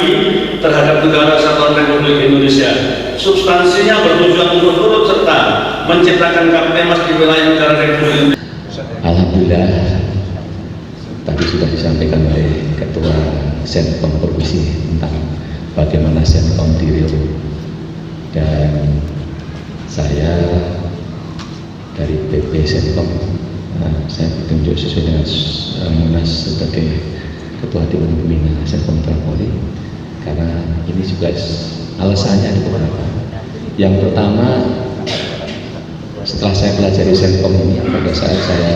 kami terhadap Negara Kesatuan Republik Indonesia. Substansinya bertujuan untuk turut serta menciptakan Kaptemas di wilayah negara Republik Indonesia. Alhamdulillah, tadi sudah disampaikan oleh Ketua Senkom Provinsi tentang bagaimana Senkom di Riau, dan saya dari PP Senkom, saya ditunjuk sesuai dengan Munas sebagai Ketua Dewan Pembina Senkom Polri, karena ini juga alasannya ada beberapa. Yang pertama, setelah saya pelajari Senkom ini, pada saat saya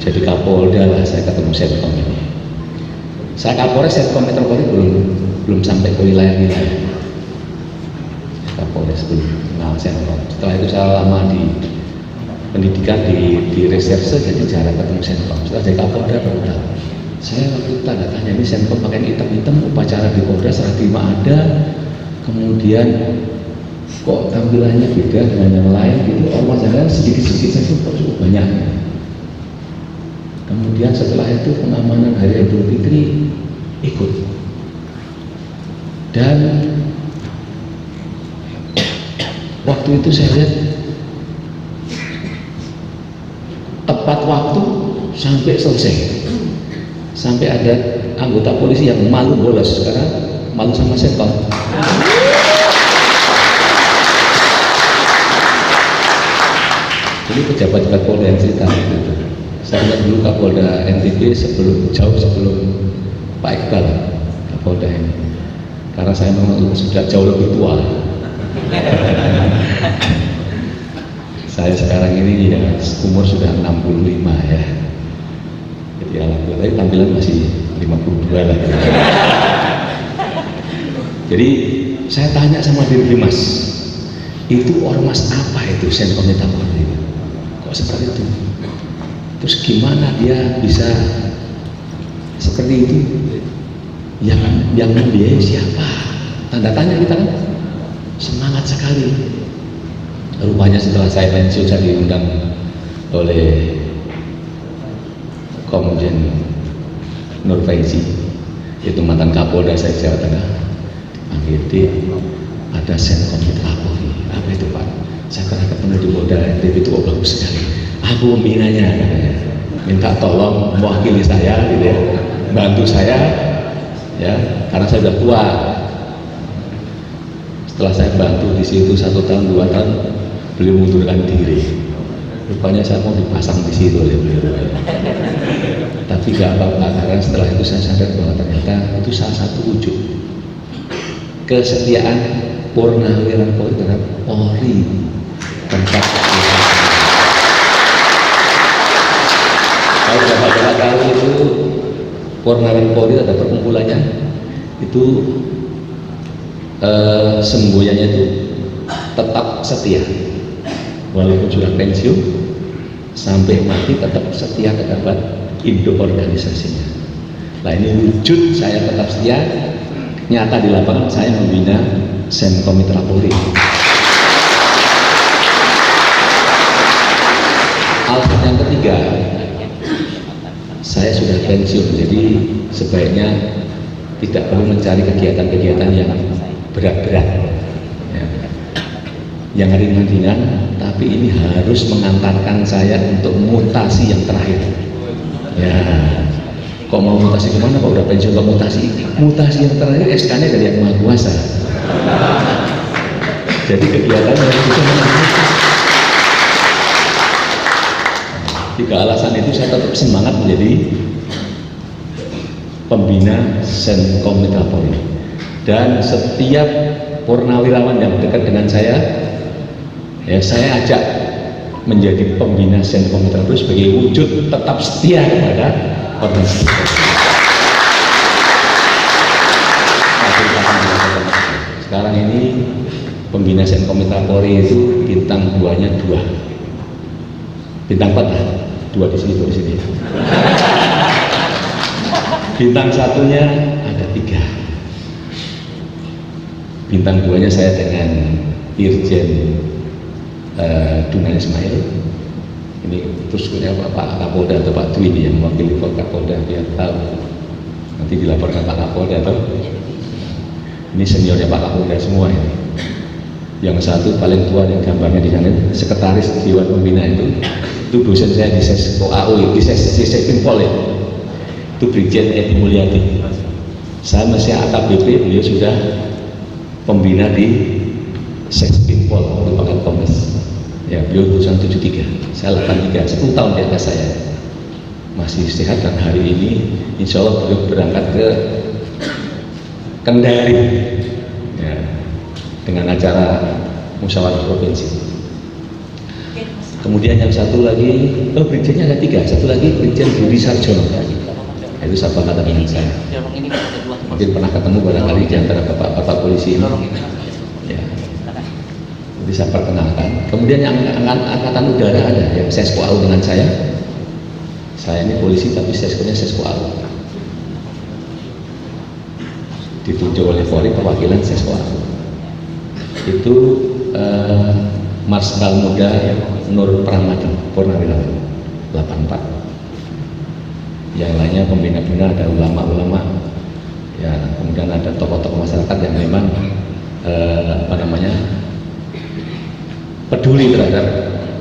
jadi Kapolda lah saya ketemu Senkom ini. Saya Kapolres Senkom Metropoli belum sampai ke wilayah-wilayah. Kapolres belum kenal Senkom. Setelah itu saya lama di pendidikan di reserse, jadi jarang ketemu Senkom. Setelah jadi Kapolda baru tahu. Saya waktu itu tanda tanya, ini Senkom pakai hitam-hitam, upacara di Polda serah terima ada, kemudian kok tampilannya beda dengan yang lain gitu, ormas yang lain sedikit-sedikit saja kok cukup banyak. Kemudian setelah itu pengamanan Hari Idul Fitri ikut, dan waktu itu saya lihat tepat waktu sampai selesai, sampai ada anggota polisi yang malu bolos, sekarang malu sama Senkom. Ini pejabat Kapolda yang cerita gitu. Saya ingat dulu Kapolda NTB jauh sebelum Pak Iqbal Kapolda ini, karena saya memang sudah jauh lebih tua. Saya sekarang ini ya umur sudah 65 ya. Jadi alhamdulillah, tapi tampilan masih 52 lah. Jadi saya tanya sama diri Mas, itu ormas apa itu Senkom Polri? Kok seperti itu? Terus gimana dia bisa seperti itu? Yang membiayai siapa? Tanda tanya kita kan. Semangat sekali. Rupanya setelah saya pensiun, saya diundang oleh Komjen Nur Faizi, itu mantan Kapolda saya Jawa Tengah. Panggil, ada Senkom Polri. Apa itu Pak? Saya pernah ketemu di Polda NTB, itu bagus sekali. Aku pembinanya, minta tolong mewakili saya, gitu ya, bantu saya, ya, karena saya sudah tua. Setelah saya bantu di situ 1 tahun 2 tahun, beliau mengundurkan diri. Rupanya saya mau dipasang di situ oleh beliau. Tapi gak apa-apa, karena setelah itu saya sadar bahwa ternyata itu salah satu wujud kesetiaan Purnawiran Polri terhadap Polri, tempat kalau Bapak tahu itu Purnawiran Polri ada perkumpulannya itu, semboyannya itu tetap setia walaupun sudah pensiun, sampai mati tetap setia terhadap induk organisasinya. Nah ini wujud saya tetap setia, nyata di lapangan saya membina Senkom Polri. Alasan yang ketiga, saya sudah pensiun, jadi sebaiknya tidak perlu mencari kegiatan-kegiatan yang berat-berat, ya, yang ringan-ringan, tapi ini harus mengantarkan saya untuk mutasi yang terakhir. Ya, kok mau mutasi kemana? Kok udah pensiun kok mutasi? Mutasi yang terakhir SK-nya dari Yang Maha Kuasa. Jadi kegiatan yang bisa menentukan. 3 alasan itu saya tetap semangat menjadi pembina Senkom Polri, dan setiap purnawirawan yang dekat dengan saya, ya saya ajak menjadi pembina Senkom Polri sebagai wujud tetap setia kepada organisasi. Sekarang ini pembina Senkom Polri itu bintang 2-nya 2, bintang 4 lah, 2 di sini, 2 di sini. Bintang 1-nya ada 3. Bintang 2-nya saya dengan Irjen Dunan Ismail. Ini terus punya Pak Kapolda atau Pak Dwi yang mewakili Pak Kapolda biar tahu. Nanti dilaporkan Pak Kapolda atau ini seniornya Pak Kapolda semua ini. Yang satu paling tua yang gambarnya di sana, sekretaris Dewan Pembina itu dosen saya di Sesko AU, di Sespinpol ya. Itu Brigjen Edi Mulyadi. Saya masih AKBP, beliau sudah pembina di Sespinpol, merupakan komis. Ya, beliau lulusan 73, saya 83, 10 tahun di atas saya. Masih sehat dan hari ini insya Allah beliau berangkat ke Kendari ya, dengan acara musyawarah provinsi. Kemudian yang satu lagi, Brigjennya ada 3, satu lagi Brigjen Budi Sarjono, itu sahabat kata dengan saya. Mungkin pernah ketemu barangkali di antara bapak-bapak polisi ini. Ya. Jadi saya perkenalkan. Kemudian yang angkatan udara ada, yang Sesko AU dengan saya. Saya ini polisi tapi Seskonya Sesko AU. Ditunjuk oleh Polri perwakilan Sesko AU. Itu Marskal Muda Nur Pramadi Purnawirawan 84. Yang lainnya pembina-pembina, ada ulama-ulama, ya, kemudian ada tokoh-tokoh masyarakat yang memang peduli terhadap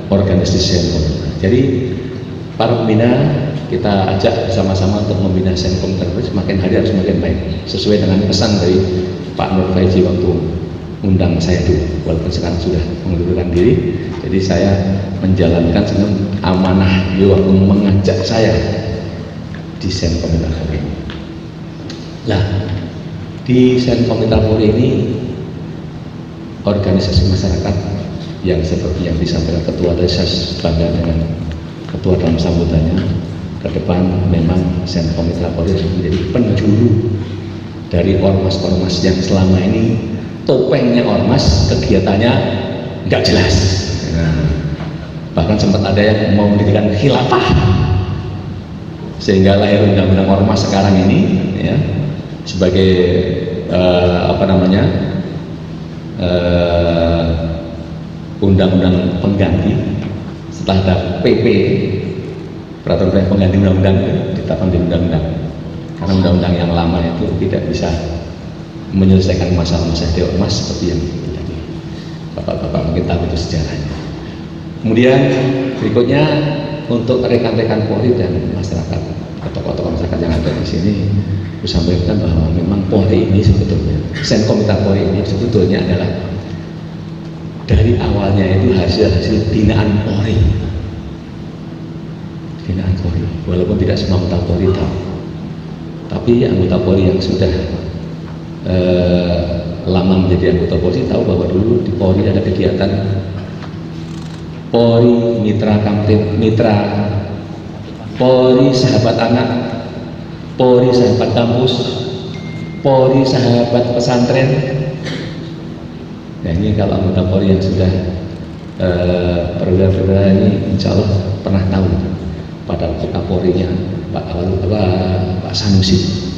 organisasi Senkom. Jadi para pembina kita ajak bersama-sama untuk membina Senkom terus makin hari harus makin baik, sesuai dengan pesan dari Pak Nur Faiji waktu undang saya dulu, walaupun sekarang sudah mengundurkan diri. Jadi saya menjalankan amanah beliau waktu mengajak saya di Senkom Polri. Nah, di Senkom Polri ini organisasi masyarakat yang seperti yang disampaikan Ketua tadi, saya bangga dengan Ketua dalam sambutannya. Ke depan memang Senkom Polri harus menjadi penjuru dari ormas-ormas yang selama ini topengnya ormas, kegiatannya nggak jelas. Nah, bahkan sempat ada yang mau mendirikan khilafah, sehingga lahir undang-undang ormas sekarang ini ya, sebagai undang-undang pengganti setelah ada PP, peraturan pengganti undang-undang ditetapkan di undang-undang, karena undang-undang yang lama itu tidak bisa menyelesaikan masalah-masalah di ormas seperti yang tadi bapak-bapak mungkin tahu itu sejarahnya. Kemudian berikutnya untuk rekan-rekan Polri dan masyarakat, tokoh-tokoh masyarakat yang ada di sini, saya sampaikan bahwa memang Polri ini sebetulnya, Senkom Polri ini sebetulnya adalah dari awalnya itu hasil binaan Polri. Binaan Polri, walaupun tidak semua anggota Polri tahu, tapi anggota Polri yang sudah lama menjadi anggota Polri tahu bahwa dulu di Polri ada kegiatan Polri Mitra Kamtip, Mitra Polri Sahabat Anak, Polri Sahabat Kampus, Polri Sahabat Pesantren. Nah, ini kalau anggota Polri yang sudah perwira-perwira ini insya Allah pernah tahu pada Kapolrinya Pak Sanusi.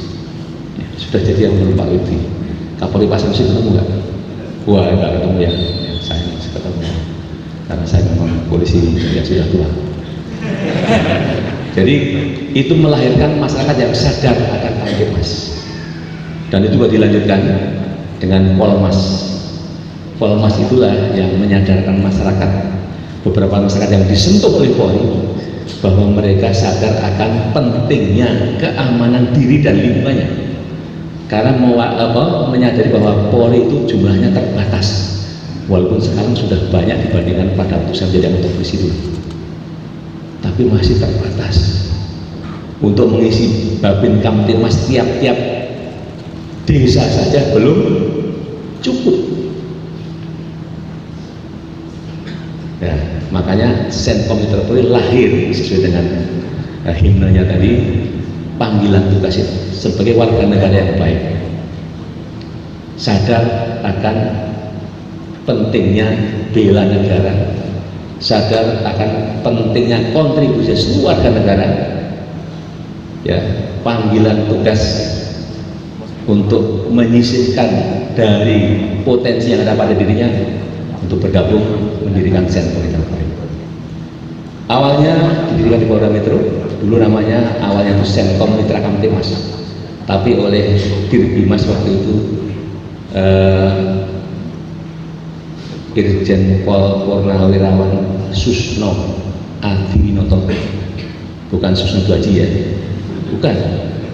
Sudah jadi yang belum Pak Widi. Kapolri Pak Sanusi ketemu nggak? Wah, nggak ketemu ya. Saya masih ketemu karena saya memang polisi yang sudah tua. Jadi itu melahirkan masyarakat yang sadar akan Kamtipmas, dan itu juga dilanjutkan dengan Polmas. Polmas itulah yang menyadarkan masyarakat, beberapa masyarakat yang disentuh oleh Polri, bahwa mereka sadar akan pentingnya keamanan diri dan lingkungannya. Karena menyadari bahwa Polri itu jumlahnya terbatas, walaupun sekarang sudah banyak dibandingkan pada waktu saya menjadi anggota polisi dulu, tapi masih terbatas. Untuk mengisi Babin Kamtipmas tiap-tiap desa saja belum cukup. Ya, makanya Senkom Polri lahir sesuai dengan himnenya tadi, panggilan tugas itu sebagai warga negara yang baik, sadar akan pentingnya bela negara, sadar akan pentingnya kontribusi seluruh warga negara, ya, panggilan tugas untuk menyisihkan dari potensi yang ada pada dirinya untuk bergabung mendirikan Senkom Polri. Awalnya didirikan di Polda Metro, dulu namanya awalnya itu Senkom Mitra Kamtipmas. tapi oleh Dirbimas waktu itu Irjen Pol Purnawirawan Susno Adiwinoto, bukan Susno Duaji ya, bukan,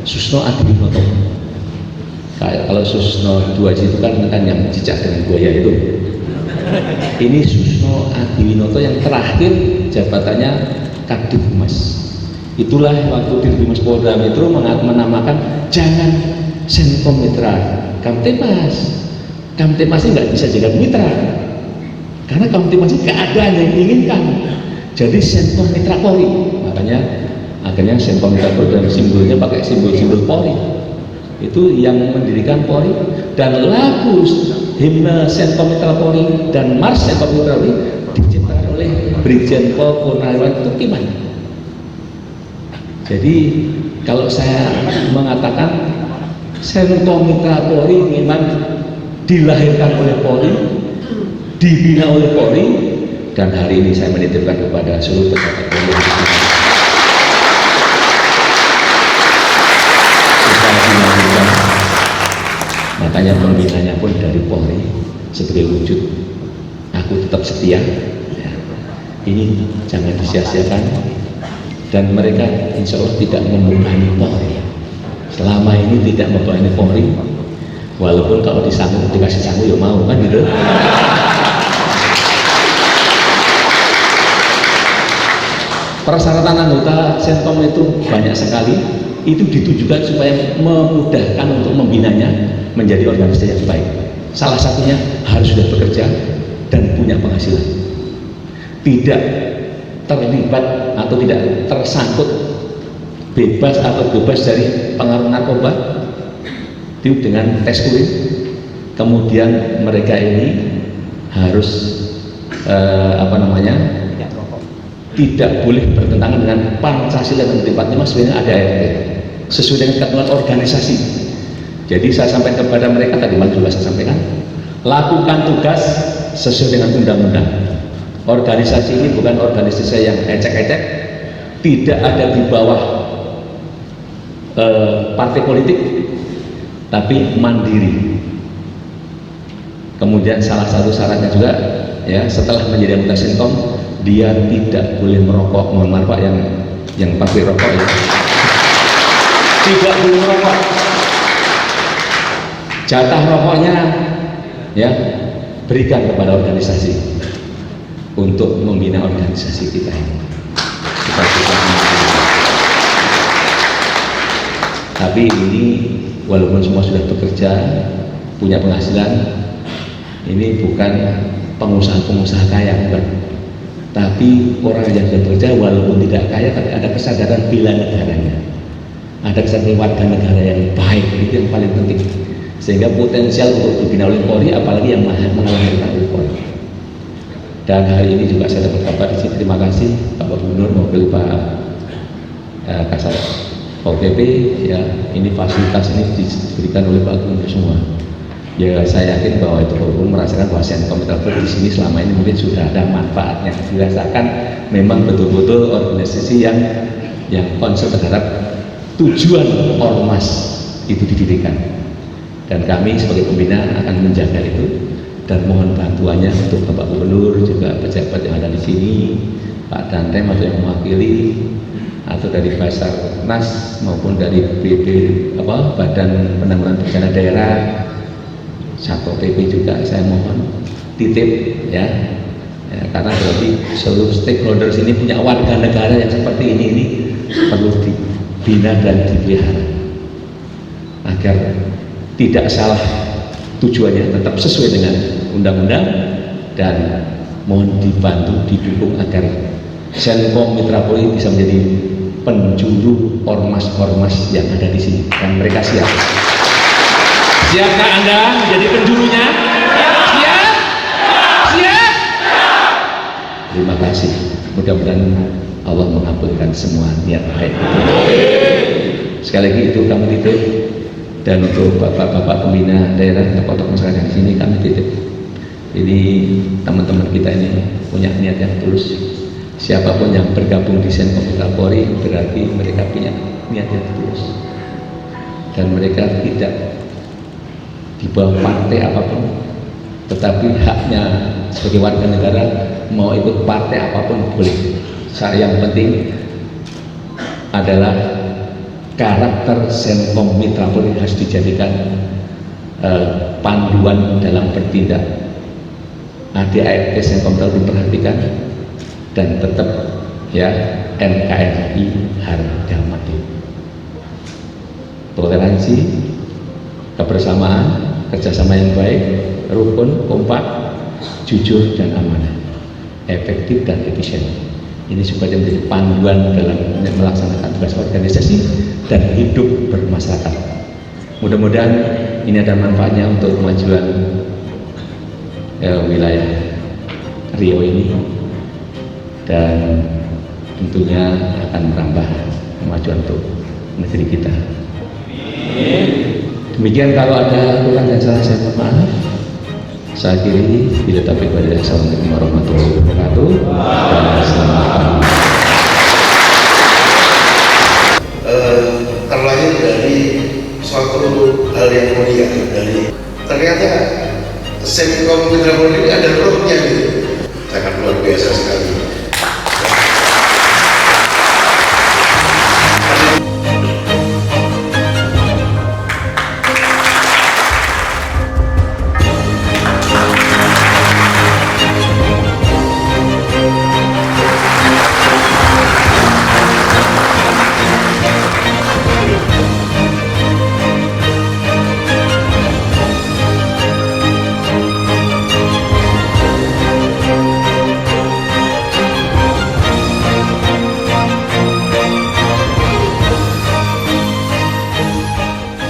Susno Adiwinoto. Kalau Susno Duaji itu kan yang cicak dengan buaya itu. Ini Susno Adiwinoto yang terakhir jabatannya Kadifhumas. Itulah waktu Dirbimas Polda Metro menamakan jangan Senkom Mitra Kamtibmas. Kamtibmas ini nggak bisa jadi mitra, karena Kamtibmas ini keadaan yang diinginkan. Jadi Senkom Mitra Polri, makanya akhirnya Senkom Mitra Polri dan simbolnya pakai simbol-simbol Polri. Itu yang mendirikan Polri, dan lagu himne Senkom Mitra Polri dan Mars Senkom Mitra Polri diciptakan oleh Brigjen Pol Purnawirawan Tukiman. Jadi kalau saya mengatakan Senkom Mitra Polri memang dilahirkan oleh Polri, dibina oleh Polri, dan hari ini saya menitipkan kepada seluruh pejabat Polri. Makanya pembinanya pun dari Polri sebagai wujud aku tetap setia. Ya. Ini jangan disia-siakan, dan mereka insya Allah tidak membebani Polri. Selama ini tidak membebani Polri, walaupun kalau disanggup dikasih sanggup ya mau kan gitu. Persyaratan anggota Senkom itu banyak sekali, itu ditujukan supaya memudahkan untuk membinanya menjadi organisasi yang baik. Salah satunya harus sudah bekerja dan punya penghasilan, tidak terlibat atau tidak tersangkut bebas dari pengaruh narkoba itu dengan tes urin. Kemudian mereka ini harus tidak boleh bertentangan dengan Pancasila dan tempatnya mas sebenarnya ada ART sesuai dengan ketentuan organisasi. Jadi saya sampaikan kepada mereka tadi malam juga saya sampaikan, lakukan tugas sesuai dengan undang-undang. Organisasi ini bukan organisasi yang ecek-ecek, tidak ada di bawah partai politik, tapi mandiri. Kemudian salah satu syaratnya juga ya, setelah menjadi anggota Senkom dia tidak boleh merokok, mohon maaf Pak yang pabrik rokok ya, tidak boleh merokok. Jatah rokoknya ya berikan kepada organisasi untuk membina organisasi kita ini. Tapi ini walaupun semua sudah bekerja, punya penghasilan, ini bukan pengusaha-pengusaha kaya, bukan. Tapi orang yang sudah bekerja walaupun tidak kaya, tapi ada kesadaran bela negaranya, ada kesadaran warga negara yang baik, itu yang paling penting. Sehingga potensial untuk dibina oleh Polri, apalagi yang mengalahkan oleh Polri. Dan hari ini juga saya dapat kabar di sini, terima kasih Bapak Gubernur maupun Pak Kasat Pol PP ya, ini fasilitas ini diberikan oleh Pak Gubernur semua. Ya saya yakin bahwa itu Bapak Gubernur merasakan bahwa Senkom Mitra Polri di sini selama ini mungkin sudah ada manfaatnya, dirasakan memang betul-betul organisasi yang concern terhadap tujuan ormas itu didirikan. Dan kami sebagai pembina akan menjaga itu dan mohon bantuannya untuk Bapak Gubernur juga pejabat yang ada di sini, Pak Danrem atau yang mewakili, atau dari Basarnas maupun dari Badan Penanggulangan Bencana Daerah, Satpol PP juga saya mohon titip ya, karena berarti seluruh stakeholders ini punya warga negara yang seperti ini perlu dibina dan dipelihara agar tidak salah tujuannya, tetap sesuai dengan undang-undang, dan mohon dibantu didukung agar Senkom Mitra Polri bisa menjadi penjuru ormas-ormas yang ada di sini, dan mereka siap. Siapkah Anda menjadi penjurunya? Siap? Siap? Terima kasih. Mudah-mudahan Allah mengabulkan semua niat baik. Sekali lagi itu kami titip. Dan untuk bapak-bapak pembina daerah, tokoh-tokoh masyarakat di sini kami titip. Ini teman-teman kita ini punya niat yang tulus. Siapapun yang bergabung di Senkom Mitra Polri berarti mereka punya niat yang tulus. dan mereka tidak di bawah partai apapun, tetapi haknya sebagai warga negara mau ikut partai apapun boleh. Yang penting adalah karakter Senkom Mitra Polri harus dijadikan panduan dalam bertindak. ADART Senkom Mitra diperhatikan dan tetap ya NKRI harga mati. Toleransi, kebersamaan, kerjasama yang baik, rukun, kompak, jujur dan amanah, efektif dan efisien. Ini supaya menjadi panduan dalam melaksanakan tugas organisasi dan hidup bermasyarakat. Mudah-mudahan ini ada manfaatnya untuk kemajuan wilayah Riau ini, dan tentunya akan menambah kemajuan untuk negeri kita. Demikian, kalau ada kurang dan salah saya mohon maaf. Saya akhiri, bila taufiq walhidayah. Assalamualaikum warahmatullahi wabarakatuh. Dan selamat pagi. Terlahir dari suatu hal yang mulia, dari ternyata Senkom Mitra Polri ini ada rohnya gitu, sangat luar biasa sekali.